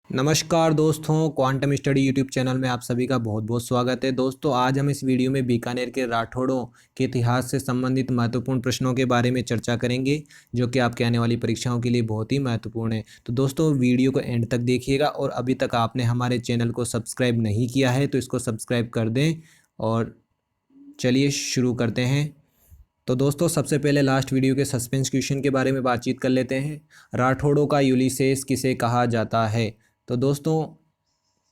नमस्कार दोस्तों, quantum study YouTube channel में आप सभी का बहुत बहुत स्वागत है। दोस्तों, आज हम इस वीडियो में बीकानेर के राठौड़ों के इतिहास से संबंधित महत्वपूर्ण प्रश्नों के बारे में चर्चा करेंगे, जो कि आपके आने वाली परीक्षाओं के लिए बहुत ही महत्वपूर्ण है। तो दोस्तों, वीडियो को एंड तक देखिएगा और अभी तक आपने हमारे चैनल को सब्सक्राइब नहीं किया है तो इसको सब्सक्राइब कर दें। और चलिए शुरू करते हैं। तो दोस्तों, सबसे पहले लास्ट वीडियो के सस्पेंस क्वेश्चन के बारे में बातचीत कर लेते हैं। राठौड़ों का यूलिसेस किसे कहा जाता है? तो दोस्तों,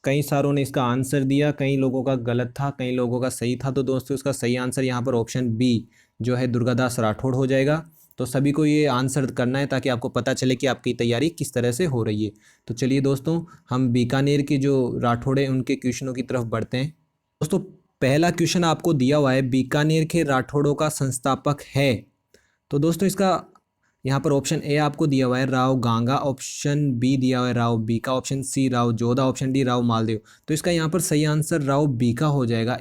कई सारों ने इसका आंसर दिया, कई लोगों का गलत था, कई लोगों का सही था। तो दोस्तों, इसका सही आंसर यहाँ पर ऑप्शन बी जो है दुर्गादास राठौड़ हो जाएगा। तो सभी को ये आंसर करना है ताकि आपको पता चले कि आपकी तैयारी किस तरह से हो रही है। तो चलिए दोस्तों, हम बीकानेर के जो राठौड़ हैं उनके क्वेश्चनों की तरफ बढ़ते हैं। दोस्तों, पहला क्वेश्चन आपको दिया हुआ है, बीकानेर के राठौड़ों का संस्थापक है। तो दोस्तों, इसका यहाँ पर ऑप्शन ए आपको दिया हुआ है राव गांगा, ऑप्शन बी दिया हुआ है Rao Bika, option C Rao Jodha, option D Rao Maldev. तो इसका यहाँ पर सही आंसर राव बीका हो जाएगा।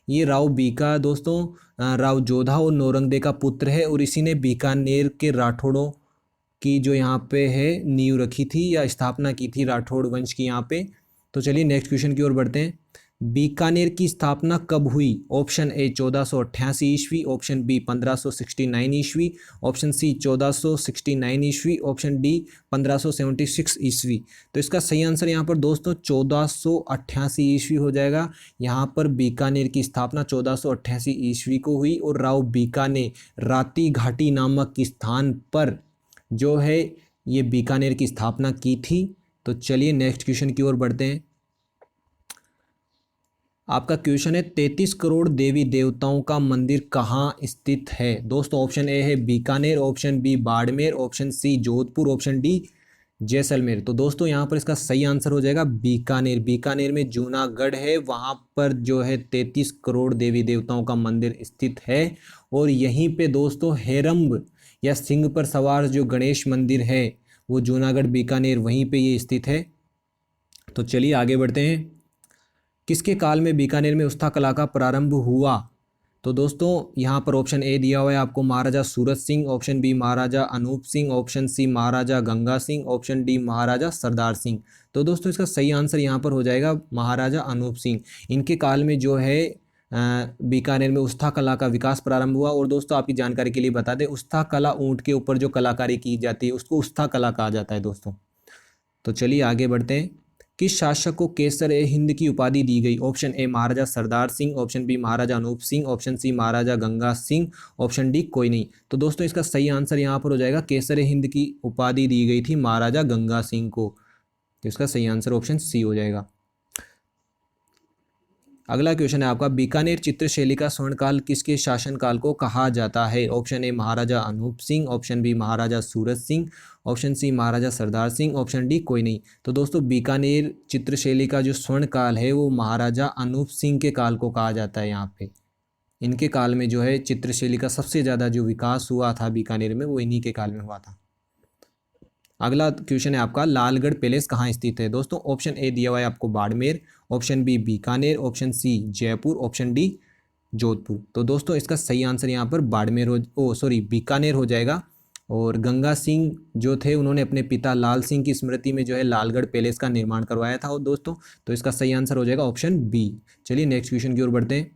ये राव बीका दोस्तों राव जोधा और नौरंगदे का पुत्र है और इसी ने बीकानेर के राठौड़ों की जो यहाँ पे है नींव रखी थी या स्थापना की थी राठौड़ वंश की यहाँ पे। तो चलिए नेक्स्ट क्वेश्चन की ओर बढ़ते हैं। बीकानेर की स्थापना कब हुई? ऑप्शन ए 1488 ईस्वी, ऑप्शन बी 1569 ईस्वी, ऑप्शन सी 1469 ईस्वी, ऑप्शन डी 1576 ईस्वी। तो इसका सही आंसर यहाँ पर दोस्तों 1488 ईस्वी हो जाएगा। यहाँ पर बीकानेर की स्थापना 1488 ईस्वी को हुई और राव बीका ने राती घाटी नामक स्थान पर जो है ये बीकानेर की स्थापना की थी। तो चलिए नेक्स्ट क्वेश्चन की ओर बढ़ते हैं। आपका क्वेश्चन है 33 करोड़ देवी देवताओं का मंदिर कहाँ स्थित है? दोस्तों, ऑप्शन ए है Bikaner, option B Barmer, option C Jodhpur, option D Jaisalmer. तो दोस्तों, यहाँ पर इसका सही आंसर हो जाएगा बीकानेर। बीकानेर में जूनागढ़ है, वहाँ पर जो है 33 करोड़ देवी देवताओं का मंदिर स्थित है। और यहीं पे दोस्तों हेरम्ब या सिंह पर सवार जो गणेश मंदिर है वो जूनागढ़ बीकानेर वहीं पे ये स्थित है। तो चलिए आगे बढ़ते हैं। किसके काल में बीकानेर में उस्ता कला का प्रारंभ हुआ? तो दोस्तों, यहाँ पर ऑप्शन ए दिया हुआ है आपको महाराजा Surat Singh, option B Maharaja Anup Singh, option C Maharaja Ganga Singh, option D महाराजा सरदार सिंह। तो दोस्तों, इसका सही आंसर यहाँ पर हो जाएगा महाराजा अनूप सिंह। इनके काल में जो है बीकानेर में उस्ता कला का विकास प्रारंभ हुआ। और दोस्तों, आपकी जानकारी के लिए बता दें, उस्ता कला ऊँट के ऊपर जो कलाकारी की जाती है उसको उस्ता कला कहा जाता है दोस्तों। तो चलिए आगे बढ़ते हैं। किस शासक को केसर ए हिंद की उपाधि दी गई? Option A Maharaja Sardar Singh, option B Maharaja Anup Singh, option C Maharaja Ganga Singh, option D कोई नहीं। तो दोस्तों, इसका सही आंसर यहाँ पर हो जाएगा केसर ए हिंद की उपाधि दी गई थी महाराजा गंगा सिंह को। तो इसका सही आंसर ऑप्शन सी हो जाएगा। अगला क्वेश्चन है आपका, बीकानेर चित्रशैली का स्वर्णकाल किसके शासनकाल को कहा जाता है? Option A Maharaja Anup Singh, option B Maharaja Surat Singh, option C Maharaja Sardar Singh, option D कोई नहीं। तो दोस्तों, बीकानेर चित्रशैली का जो स्वर्णकाल है वो महाराजा अनूप सिंह के काल को कहा जाता है। यहाँ पे इनके काल में जो है चित्रशैली का सबसे ज़्यादा जो विकास हुआ था बीकानेर में वो इन्हीं के काल में हुआ था। अगला क्वेश्चन है आपका, लालगढ़ पैलेस कहाँ स्थित है? दोस्तों, ऑप्शन ए दिया हुआ है आपको Barmer, option B Bikaner, option C Jaipur, option D Jodhpur. तो दोस्तों, इसका सही आंसर यहाँ पर बीकानेर हो जाएगा। और गंगा सिंह जो थे उन्होंने अपने पिता लाल सिंह की स्मृति में जो है लालगढ़ पैलेस का निर्माण करवाया था। और दोस्तों, तो इसका सही आंसर हो जाएगा ऑप्शन बी। चलिए नेक्स्ट क्वेश्चन की ओर बढ़ते हैं।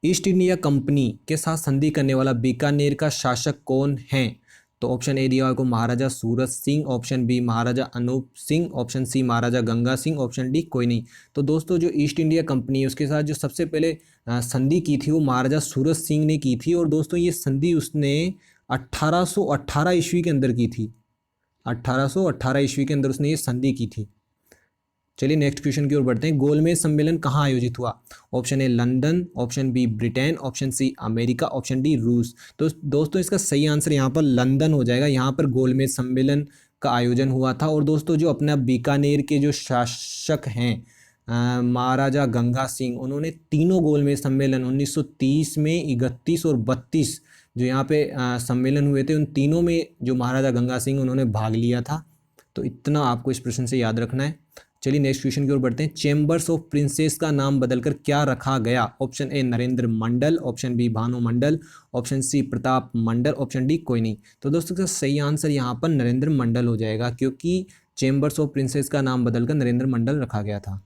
ईस्ट इंडिया कंपनी के साथ संधि करने वाला बीकानेर का शासक कौन है? तो ऑप्शन ए दिया आपको महाराजा Surat Singh, option B Maharaja Anup Singh, option C Maharaja Ganga Singh, option D कोई नहीं। तो दोस्तों, जो ईस्ट इंडिया कंपनी है उसके साथ जो सबसे पहले संधि की थी वो महाराजा सूरत सिंह ने की थी। और दोस्तों, ये संधि उसने 1818 ईस्वी के अंदर की थी। 1818 ईस्वी के अंदर उसने ये संधि की थी। चलिए नेक्स्ट क्वेश्चन की ओर बढ़ते हैं। गोलमेज सम्मेलन कहाँ आयोजित हुआ? Option A London, option B Britain, option C America, option D रूस। तो दोस्तों, इसका सही आंसर यहाँ पर लंदन हो जाएगा। यहाँ पर गोलमेज सम्मेलन का आयोजन हुआ था। और दोस्तों, जो अपना बीकानेर के जो शासक हैं महाराजा गंगा सिंह, उन्होंने तीनों गोलमेज सम्मेलन 1930 में, 31 और 32 जो यहाँ पे सम्मेलन हुए थे उन तीनों में जो महाराजा गंगा सिंह उन्होंने भाग लिया था। तो इतना आपको इस प्रश्न से याद रखना है। चलिए नेक्स्ट क्वेश्चन की ओर बढ़ते हैं। चैम्बर्स ऑफ प्रिंसेस का नाम बदलकर क्या रखा गया? Option A Narendra Mandal, option B Bhanu Mandal, option C Pratap Mandal, option D कोई नहीं। तो दोस्तों, सही आंसर यहाँ पर नरेंद्र मंडल हो जाएगा, क्योंकि चेंबर्स ऑफ प्रिंसेस का नाम बदलकर नरेंद्र मंडल रखा गया था।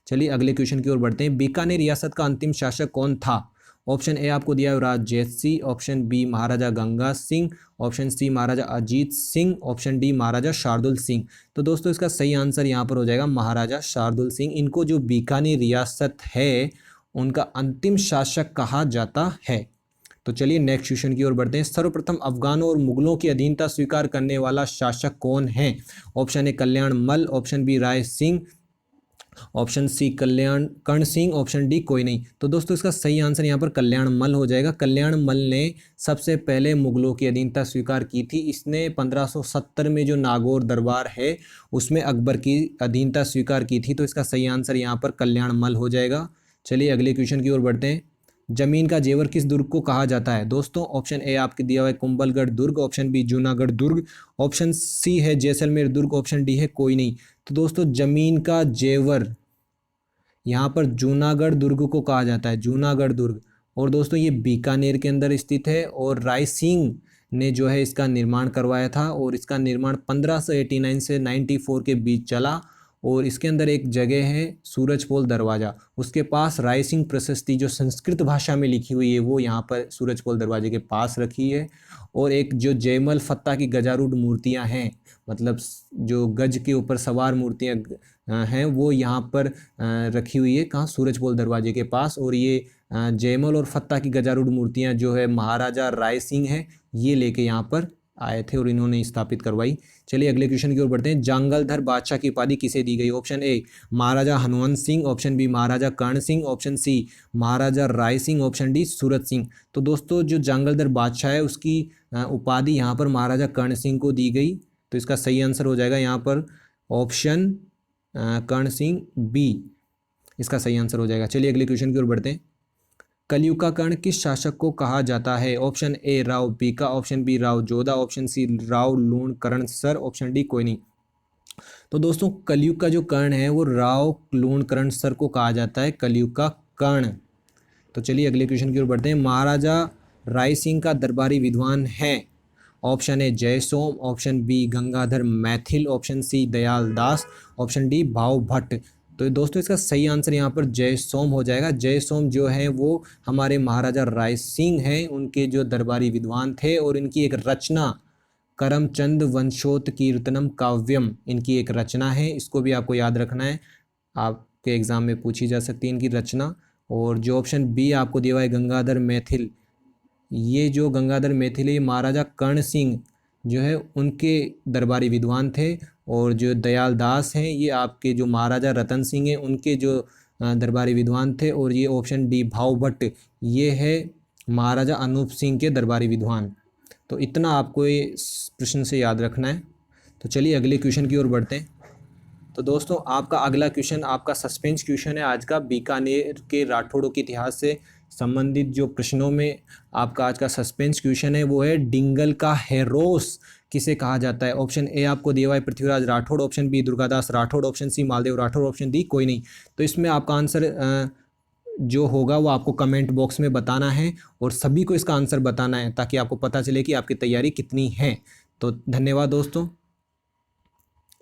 चलिए अगले क्वेश्चन की ओर बढ़ते हैं। बीकानेर रियासत का अंतिम शासक कौन था? ऑप्शन ए आपको दिया है युवराज जयसी, ऑप्शन बी महाराजा गंगा सिंह, ऑप्शन सी महाराजा अजीत सिंह, ऑप्शन डी महाराजा शार्दुल सिंह। तो दोस्तों इसका सही आंसर यहाँ पर हो जाएगा महाराजा शार्दुल सिंह। इनको जो बीकानेर रियासत है उनका अंतिम शासक कहा जाता है। तो चलिए नेक्स्ट क्वेश्चन की ओर बढ़ते हैं। सर्वप्रथम अफगानों और मुगलों की अधीनता स्वीकार करने वाला शासक कौन है? ऑप्शन ए कल्याण मल, ऑप्शन बी राय सिंह, ऑप्शन सी कल्याण कर्ण सिंह, ऑप्शन डी कोई नहीं। तो दोस्तों इसका सही आंसर यहाँ पर कल्याण मल हो जाएगा। कल्याण मल ने सबसे पहले मुगलों की अधीनता स्वीकार की थी। इसने 1570 में जो नागौर दरबार है उसमें अकबर की अधीनता स्वीकार की थी। तो इसका सही आंसर यहाँ पर कल्याण मल हो जाएगा। चलिए अगले क्वेश्चन की ओर बढ़ते हैं। जमीन का जेवर किस दुर्ग को कहा जाता है? दोस्तों ऑप्शन ए आपके दिया हुआ है कुंभलगढ़ दुर्ग, ऑप्शन बी जूनागढ़ दुर्ग, ऑप्शन सी है जैसलमेर दुर्ग, ऑप्शन डी है कोई नहीं। तो दोस्तों जमीन का जेवर यहाँ पर जूनागढ़ दुर्ग को कहा जाता है, जूनागढ़ दुर्ग। और दोस्तों ये बीकानेर के अंदर स्थित है और राय सिंह ने जो है इसका निर्माण करवाया था और इसका निर्माण 1589 से 94 के बीच चला। और इसके अंदर एक जगह है सूरजपोल दरवाज़ा, उसके पास राय सिंह प्रशस्ति जो संस्कृत भाषा में लिखी हुई है वो यहाँ पर सूरजपोल दरवाजे के पास रखी है। और एक जो जयमल फत्ता की गजारूढ़ मूर्तियाँ हैं, मतलब जो गज के ऊपर सवार मूर्तियाँ हैं वो यहाँ पर रखी हुई है, कहाँ? सूरजपोल दरवाजे के पास। और ये जयमल और फत्ता की गजारूढ़ मूर्तियाँ जो है महाराजा राय सिंह है ये लेके यहाँ पर आए थे और इन्होंने स्थापित करवाई। चलिए अगले क्वेश्चन की ओर बढ़ते हैं। जांगलधर बादशाह की उपाधि किसे दी गई? Option A Maharaja Hanwant Singh, option B Maharaja Karan Singh, option C Maharaja Rai Singh, option D Surat Singh. तो दोस्तों जो जांगलधर बादशाह है उसकी उपाधि यहाँ पर महाराजा कर्ण सिंह को दी गई। तो इसका सही आंसर हो जाएगा यहाँ पर ऑप्शन कर्ण सिंह बी, इसका सही आंसर हो जाएगा। चलिए अगले क्वेश्चन की ओर बढ़ते हैं। कलयुग का कर्ण किस शासक को कहा जाता है? Option A Rao Bika, option B Rao Jodha, option C Rao लूण करण सर, ऑप्शन डी कोई नहीं। तो दोस्तों कलयुग का जो कर्ण है वो राव लूण करण सर को कहा जाता है, कलयुग का कर्ण। तो चलिए अगले क्वेश्चन की ओर बढ़ते हैं। महाराजा राय सिंह का दरबारी विद्वान है? Option A Jai Som, option B Gangadhar Maithil, option C Dayal Das, option D Bhav Bhatt. तो दोस्तों इसका सही आंसर यहाँ पर जय सोम हो जाएगा। जय सोम जो है वो हमारे महाराजा राय सिंह हैं, उनके जो दरबारी विद्वान थे। और इनकी एक रचना करमचंद वंशोत कीर्तनम काव्यम इनकी एक रचना है, इसको भी आपको याद रखना है, आपके एग्जाम में पूछी जा सकती है इनकी रचना। और जो ऑप्शन बी आपको दिया हुआ है गंगाधर मैथिल, ये जो गंगाधर मैथिल है महाराजा कर्ण सिंह जो है उनके दरबारी विद्वान थे। और जो दयाल दास हैं ये आपके जो महाराजा रतन सिंह हैं उनके जो दरबारी विद्वान थे। और ये ऑप्शन डी भाव भट्ट ये है महाराजा अनूप सिंह के दरबारी विद्वान। तो इतना आपको ये प्रश्न से याद रखना है। तो चलिए अगले क्वेश्चन की ओर बढ़ते हैं। तो दोस्तों आपका अगला क्वेश्चन आपका सस्पेंस क्वेश्चन है आज का। बीकानेर के राठौड़ों के इतिहास से संबंधित जो प्रश्नों में आपका आज का सस्पेंस क्वेश्चन है वो है डिंगल का हेरोस किसे कहा जाता है? ऑप्शन ए आपको दिया हुआ है Prithviraj Rathore, option B Durgadas Rathore, option C Maldev Rathore, option D कोई नहीं। तो इसमें आपका आंसर जो होगा वो आपको कमेंट बॉक्स में बताना है और सभी को इसका आंसर बताना है ताकि आपको पता चले कि आपकी तैयारी कितनी है। तो धन्यवाद दोस्तों।